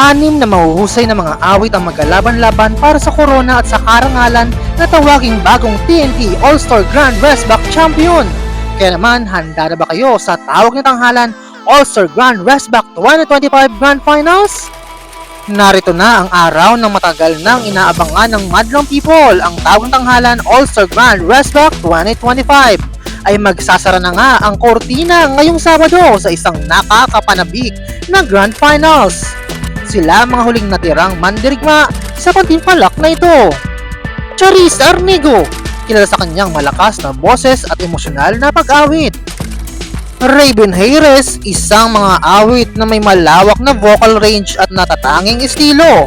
Anim na mahuhusay na mga awit ang maglalaban-laban para sa korona at sa karangalan na tawaging bagong TNT All-Star Grand Wrestback Champion. Kaya naman, handa na ba kayo sa tawag na tanghalan All-Star Grand Wrestback 2025 Grand Finals? Narito na ang araw ng matagal nang inaabangan ng madlang people. Ang tawag ng tanghalan All-Star Grand Wrestback 2025 ay magsasara na nga ang kortina ngayong Sabado sa isang nakakapanabik na Grand Finals. Sila mga huling natirang mandirigma sa pantimpalak na ito. Charis Arnigo, kilala sa kanyang malakas na boses at emosyonal na pag-awit. Raven Hayres, isang mga awit na may malawak na vocal range at natatanging estilo.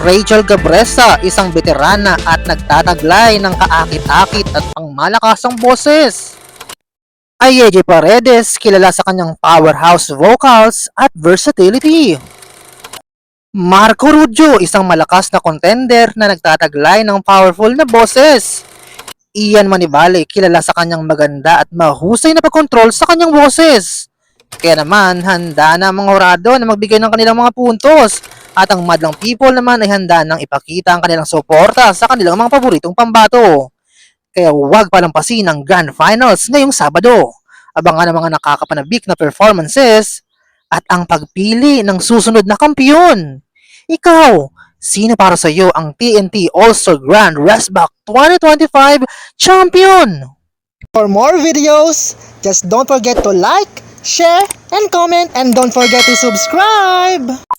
Rachel Gabresa, isang veterana at nagtataglay ng kaakit-akit at pangmalakasang boses. Ayeje Paredes, kilala sa kanyang powerhouse vocals at versatility. Marco Ruggiero, isang malakas na contender na nagtataglay ng powerful na boses. Ian Manivale, kilala sa kanyang maganda at mahusay na pagkontrol sa kanyang boses. Kaya naman, handa na ang mga hurado na magbigay ng kanilang mga puntos. At ang madlang people naman ay handa nang ipakita ang kanilang suporta sa kanilang mga paboritong pambato. Kaya huwag palampasin ang Grand Finals ngayong Sabado. Abangan ang mga nakakapanabik na performances at ang pagpili ng susunod na kampiyon. Ikaw, sino para sa iyo ang TNT All-Star Grand Wrestback 2025 Champion? For more videos, just don't forget to like, share, and comment, and don't forget to subscribe!